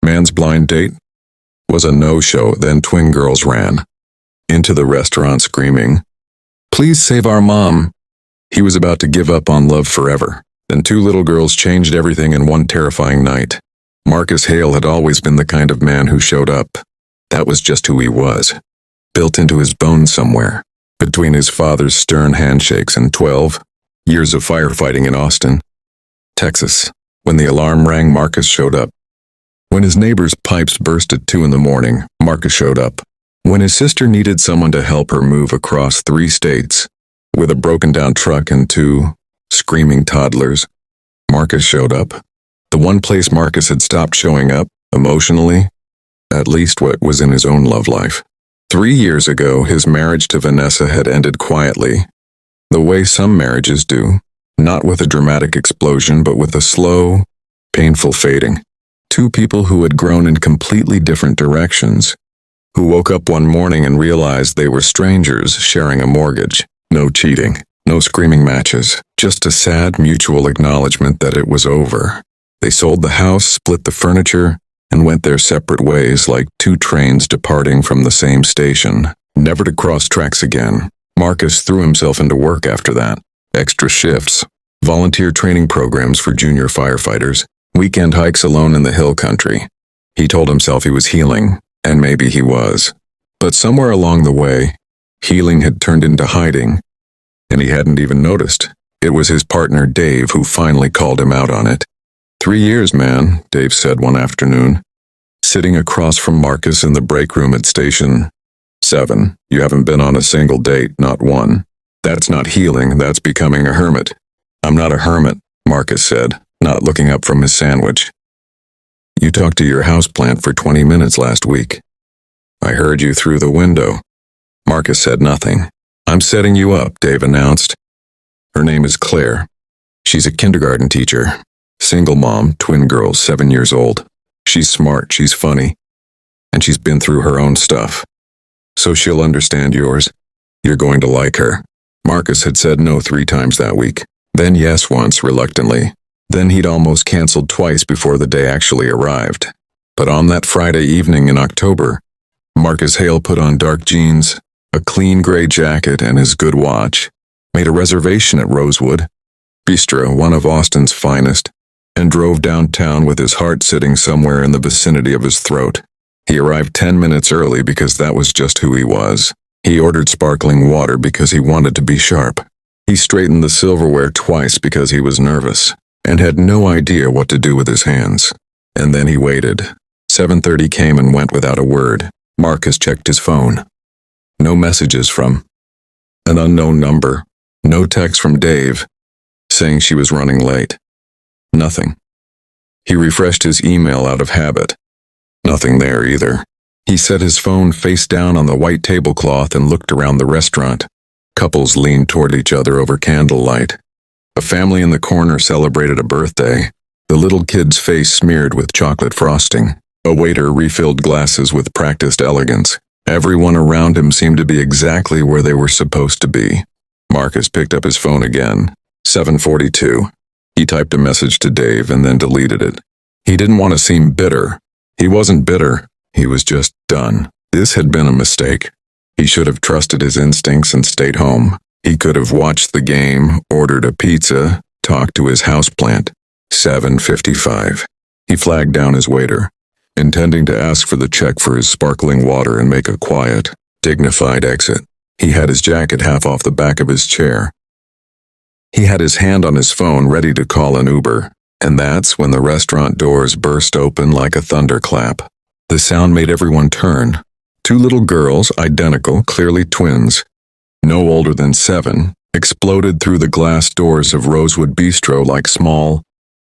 Man's blind date was a no-show. Then twin girls ran into the restaurant screaming, "Please save our mom." He was about to give up on love forever. Then two little girls changed everything in one terrifying night. Marcus Hale had always been the kind of man who showed up. That was just who he was, built into his bones somewhere. Between his father's stern handshakes and 12 years of firefighting in Austin, Texas, when the alarm rang, Marcus showed up. When his neighbor's pipes burst at 2 in the morning, Marcus showed up. When his sister needed someone to help her move across 3 states with a broken-down truck and 2 screaming toddlers, Marcus showed up. The one place Marcus had stopped showing up, emotionally, at least what was in his own love life. 3 years ago, his marriage to Vanessa had ended quietly, the way some marriages do, not with a dramatic explosion, but with a slow, painful fading. Two people who had grown in completely different directions, who woke up one morning and realized they were strangers sharing a mortgage. No cheating, no screaming matches, just a sad mutual acknowledgement that it was over. They sold the house, split the furniture, and went their separate ways like 2 trains departing from the same station, never to cross tracks again. Marcus threw himself into work after that. Extra shifts, volunteer training programs for junior firefighters, weekend hikes alone in the hill country. He told himself he was healing, and maybe he was. But somewhere along the way, healing had turned into hiding, and he hadn't even noticed. It was his partner Dave who finally called him out on it. 3 years, man, Dave said one afternoon, sitting across from Marcus in the break room at Station 7. You haven't been on a single date, not one. That's not healing, that's becoming a hermit. I'm not a hermit, Marcus said, not looking up from his sandwich. You talked to your houseplant for 20 minutes last week. I heard you through the window. Marcus said nothing. I'm setting you up, Dave announced. Her name is Claire. She's a kindergarten teacher. Single mom, twin girls, 7 years old. She's smart, she's funny, and she's been through her own stuff. So she'll understand yours. You're going to like her. Marcus had said no 3 times that week, then yes once reluctantly. Then he'd almost canceled twice before the day actually arrived. But on that Friday evening in October, Marcus Hale put on dark jeans, a clean gray jacket, and his good watch, made a reservation at Rosewood Bistro, one of Austin's finest, and drove downtown with his heart sitting somewhere in the vicinity of his throat. He arrived 10 minutes early because that was just who he was. He ordered sparkling water because he wanted to be sharp. He straightened the silverware twice because he was nervous, and had no idea what to do with his hands. And then he waited. 7:30 came and went without a word. Marcus checked his phone. No messages from an unknown number. No text from Dave, saying she was running late. Nothing. He refreshed his email out of habit. Nothing there either. He set his phone face down on the white tablecloth and looked around the restaurant. Couples leaned toward each other over candlelight. A family in the corner celebrated a birthday, the little kid's face smeared with chocolate frosting. A waiter refilled glasses with practiced elegance. Everyone around him seemed to be exactly where they were supposed to be. Marcus picked up his phone again. 7:42. He typed a message to Dave and then deleted it. He didn't want to seem bitter. He wasn't bitter. He was just done. This had been a mistake. He should have trusted his instincts and stayed home. He could have watched the game, ordered a pizza, talked to his houseplant. 7:55. He flagged down his waiter, intending to ask for the check for his sparkling water and make a quiet, dignified exit. He had his jacket half off the back of his chair. He had his hand on his phone ready to call an Uber, and that's when the restaurant doors burst open like a thunderclap. The sound made everyone turn. 2 little girls, identical, clearly twins, no older than 7, exploded through the glass doors of Rosewood Bistro like small,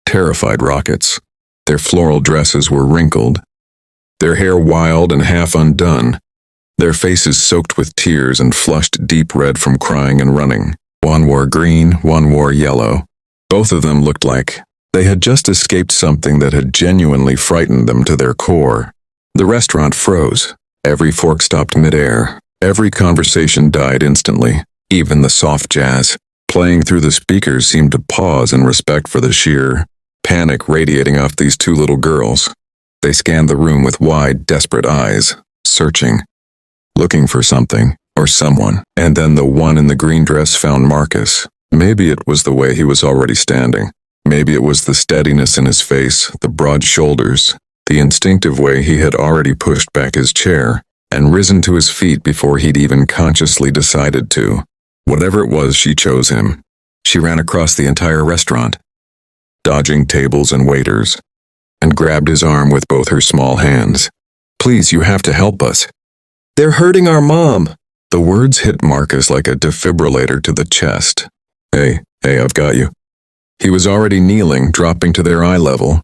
terrified rockets. Their floral dresses were wrinkled, their hair wild and half undone, their faces soaked with tears and flushed deep red from crying and running. One wore green, one wore yellow. Both of them looked like they had just escaped something that had genuinely frightened them to their core. The restaurant froze. Every fork stopped midair. Every conversation died instantly. Even the soft jazz playing through the speakers seemed to pause in respect for the sheer panic radiating off these 2 little girls. They scanned the room with wide, desperate eyes, searching, looking for something, or someone, and then the one in the green dress found Marcus. Maybe it was the way he was already standing. Maybe it was the steadiness in his face, the broad shoulders, the instinctive way he had already pushed back his chair and risen to his feet before he'd even consciously decided to. Whatever it was, she chose him. She ran across the entire restaurant, dodging tables and waiters, and grabbed his arm with both her small hands. "Please, you have to help us. They're hurting our mom." The words hit Marcus like a defibrillator to the chest. Hey, I've got you." He was already kneeling, dropping to their eye level,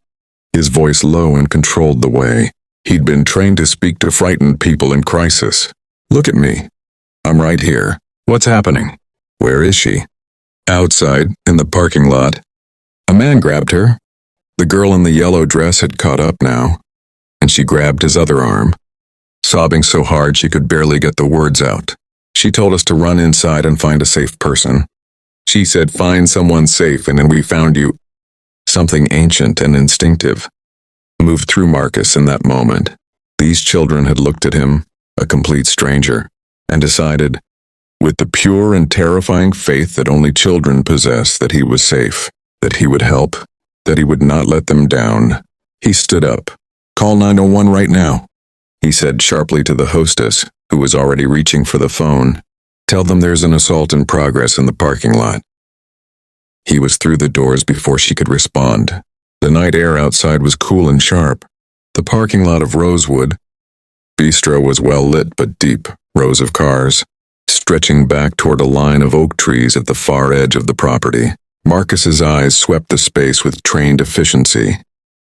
his voice low and controlled the way he'd been trained to speak to frightened people in crisis. "Look at me. I'm right here. What's happening?" "Where is she?" "Outside, in the parking lot." A man grabbed her. The girl in the yellow dress had caught up now, and she grabbed his other arm, sobbing so hard she could barely get the words out. "She told us to run inside and find a safe person. She said find someone safe, and then we found you." Something ancient and instinctive moved through Marcus in that moment. These children had looked at him, a complete stranger, and decided, with the pure and terrifying faith that only children possess, that he was safe, that he would help, that he would not let them down. He stood up. "Call 911 right now," he said sharply to the hostess, who was already reaching for the phone. "Tell them there's an assault in progress in the parking lot." He was through the doors before she could respond. The night air outside was cool and sharp. The parking lot of Rosewood Bistro was well lit but deep, rows of cars, stretching back toward a line of oak trees at the far edge of the property. Marcus's eyes swept the space with trained efficiency,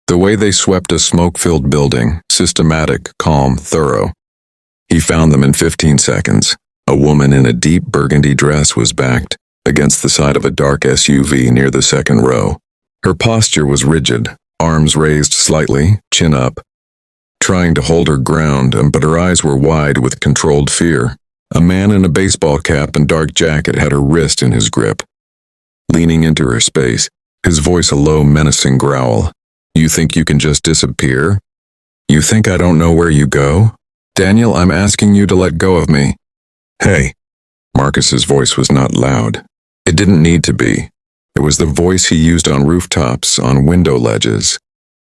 the way they swept a smoke-filled building, systematic, calm, thorough. He found them in 15 seconds. A woman in a deep burgundy dress was backed against the side of a dark SUV near the second row. Her posture was rigid, arms raised slightly, chin up, trying to hold her ground, but her eyes were wide with controlled fear. A man in a baseball cap and dark jacket had her wrist in his grip, leaning into her space, his voice a low, menacing growl. "You think you can just disappear? You think I don't know where you go? Daniel, I'm asking you to let go of me." "Hey." Marcus's voice was not loud. It didn't need to be. It was the voice he used on rooftops, on window ledges,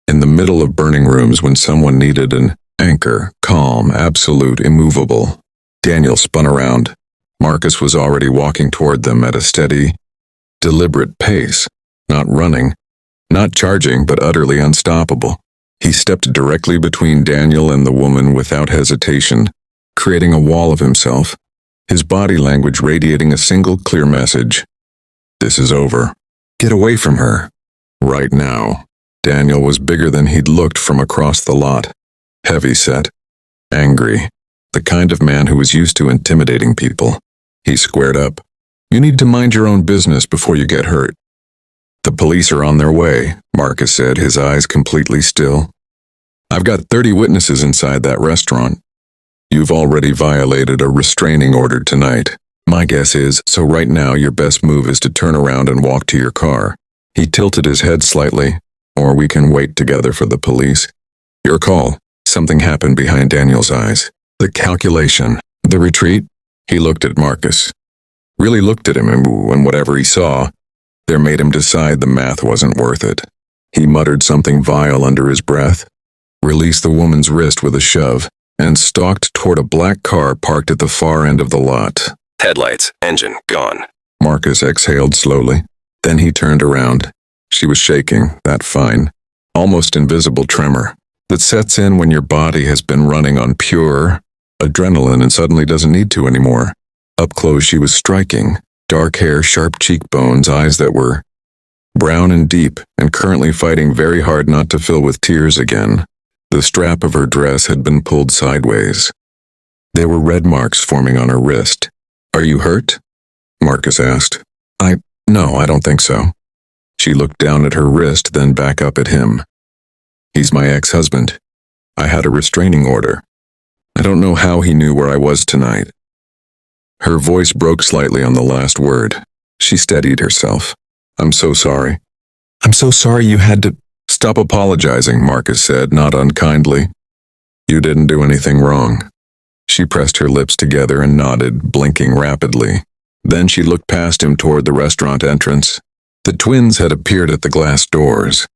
in the middle of burning rooms when someone needed an anchor, calm, absolute, immovable. Daniel spun around. Marcus was already walking toward them at a steady, deliberate pace, not running, not charging, but utterly unstoppable. He stepped directly between Daniel and the woman without hesitation, creating a wall of himself, his body language radiating a single clear message. "This is over. Get away from her. Right now." Daniel was bigger than he'd looked from across the lot. Heavy-set, angry, the kind of man who was used to intimidating people. He squared up. "You need to mind your own business before you get hurt." "The police are on their way," Marcus said, his eyes completely still. "I've got 30 witnesses inside that restaurant. You've already violated a restraining order tonight. My guess is, so right now your best move is to turn around and walk to your car." He tilted his head slightly. "Or we can wait together for the police." "Your call." Something happened behind Daniel's eyes. The calculation. The retreat. He looked at Marcus. Really looked at him, and whatever he saw, there made him decide the math wasn't worth it. He muttered something vile under his breath, released the woman's wrist with a shove, and stalked toward a black car parked at the far end of the lot. Headlights, engine, gone. Marcus exhaled slowly. Then he turned around. She was shaking, that fine, almost invisible tremor that sets in when your body has been running on pure adrenaline and suddenly doesn't need to anymore. Up close she was striking, dark hair, sharp cheekbones, eyes that were brown and deep, and currently fighting very hard not to fill with tears again. The strap of her dress had been pulled sideways. There were red marks forming on her wrist. "Are you hurt?" Marcus asked. No, I don't think so." She looked down at her wrist, then back up at him. "He's my ex-husband. I had a restraining order. I don't know how he knew where I was tonight." Her voice broke slightly on the last word. She steadied herself. "I'm so sorry." "I'm so sorry you had to..." Stop apologizing, Marcus said, not unkindly. You didn't do anything wrong. She pressed her lips together and nodded, blinking rapidly. Then she looked past him toward the restaurant entrance. The twins had appeared at the glass doors,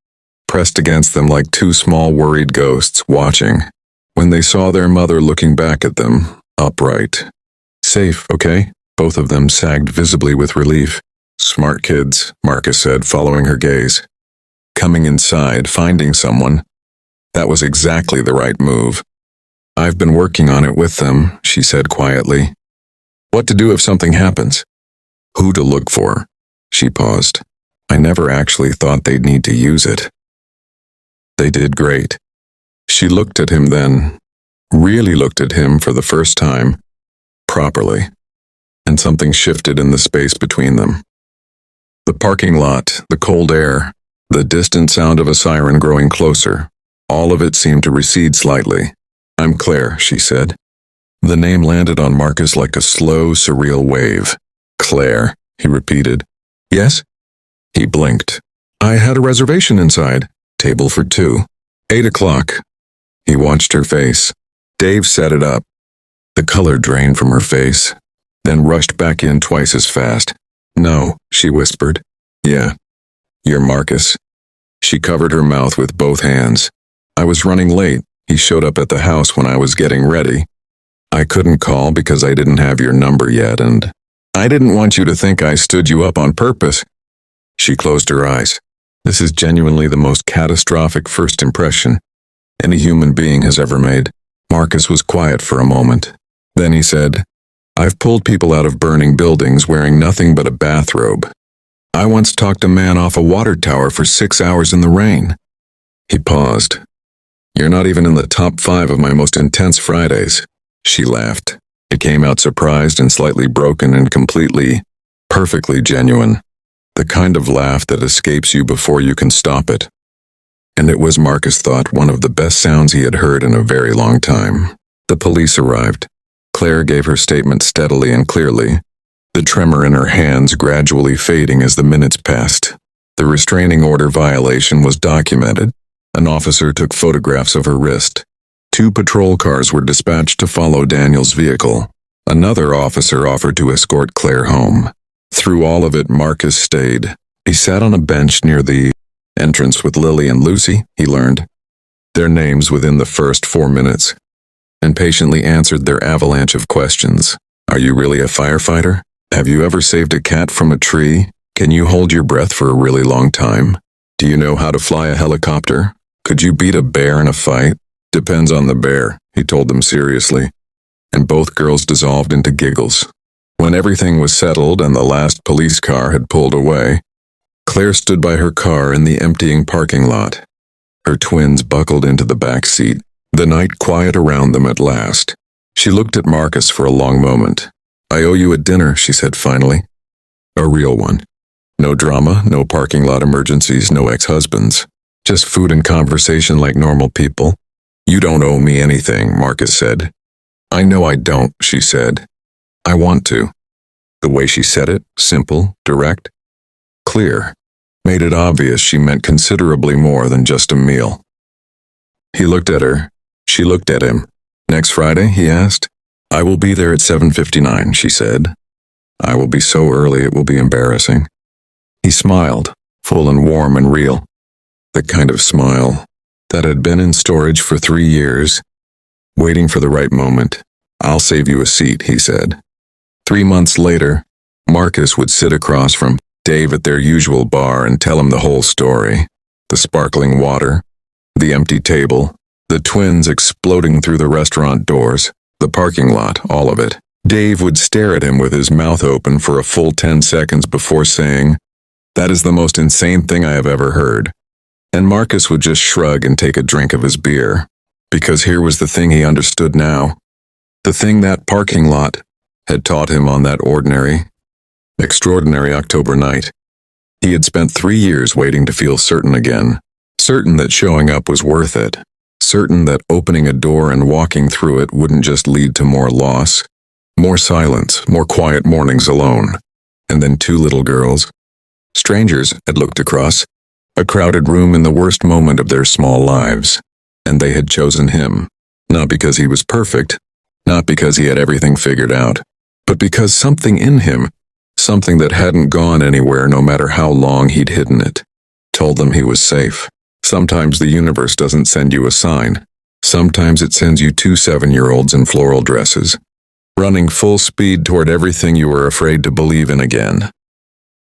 pressed against them like two small worried ghosts watching. When they saw their mother looking back at them, upright. Safe, okay? Both of them sagged visibly with relief. Smart kids, Marcus said, following her gaze. Coming inside, finding someone. That was exactly the right move. I've been working on it with them, she said quietly. What to do if something happens? Who to look for? She paused. I never actually thought they'd need to use it. They did great. She looked at him then, really looked at him for the first time, properly, and something shifted in the space between them. The parking lot, the cold air, the distant sound of a siren growing closer, all of it seemed to recede slightly. I'm Claire, she said. The name landed on Marcus like a slow, surreal wave. Claire, he repeated. Yes? He blinked. I had a reservation inside. Table for 2. 8 o'clock. He watched her face. Dave set it up. The color drained from her face, then rushed back in twice as fast. No, she whispered. Yeah. You're Marcus. She covered her mouth with both hands. I was running late. He showed up at the house when I was getting ready. I couldn't call because I didn't have your number yet, and I didn't want you to think I stood you up on purpose. She closed her eyes. This is genuinely the most catastrophic first impression any human being has ever made. Marcus was quiet for a moment. Then he said, I've pulled people out of burning buildings wearing nothing but a bathrobe. I once talked a man off a water tower for 6 hours in the rain. He paused. You're not even in the top 5 of my most intense Fridays. She laughed. It came out surprised and slightly broken and completely, perfectly genuine. The kind of laugh that escapes you before you can stop it. And it was, Marcus thought, one of the best sounds he had heard in a very long time. The police arrived. Claire gave her statement steadily and clearly, the tremor in her hands gradually fading as the minutes passed. The restraining order violation was documented. An officer took photographs of her wrist. 2 patrol cars were dispatched to follow Daniel's vehicle. Another officer offered to escort Claire home. Through all of it, Marcus stayed. He sat on a bench near the entrance with Lily and Lucy, he learned, their names within the first 4 minutes, and patiently answered their avalanche of questions. Are you really a firefighter? Have you ever saved a cat from a tree? Can you hold your breath for a really long time? Do you know how to fly a helicopter? Could you beat a bear in a fight? Depends on the bear, he told them seriously, and both girls dissolved into giggles. When everything was settled and the last police car had pulled away, Claire stood by her car in the emptying parking lot. Her twins buckled into the back seat, the night quiet around them at last. She looked at Marcus for a long moment. I owe you a dinner, she said finally. A real one. No drama, no parking lot emergencies, no ex-husbands. Just food and conversation like normal people. You don't owe me anything, Marcus said. I know I don't, she said. I want to. The way she said it, simple, direct, clear, made it obvious she meant considerably more than just a meal. He looked at her. She looked at him. Next Friday, he asked. I will be there at 7:59, she said. I will be so early it will be embarrassing. He smiled, full and warm and real. The kind of smile that had been in storage for 3 years, waiting for the right moment. I'll save you a seat, he said. 3 months later, Marcus would sit across from Dave at their usual bar and tell him the whole story. The sparkling water, the empty table, the twins exploding through the restaurant doors, the parking lot, all of it. Dave would stare at him with his mouth open for a full 10 seconds before saying, "That is the most insane thing I have ever heard." And Marcus would just shrug and take a drink of his beer. Because here was the thing he understood now. The thing that parking lot had taught him on that ordinary, extraordinary October night. He had spent 3 years waiting to feel certain again. Certain that showing up was worth it. Certain that opening a door and walking through it wouldn't just lead to more loss, more silence, more quiet mornings alone. And then 2 little girls, strangers, had looked across. A crowded room in the worst moment of their small lives. And they had chosen him. Not because he was perfect, not because he had everything figured out, but because something in him, something that hadn't gone anywhere no matter how long he'd hidden it, told them he was safe. Sometimes the universe doesn't send you a sign. Sometimes it sends you two 7-year-olds in floral dresses, running full speed toward everything you were afraid to believe in again.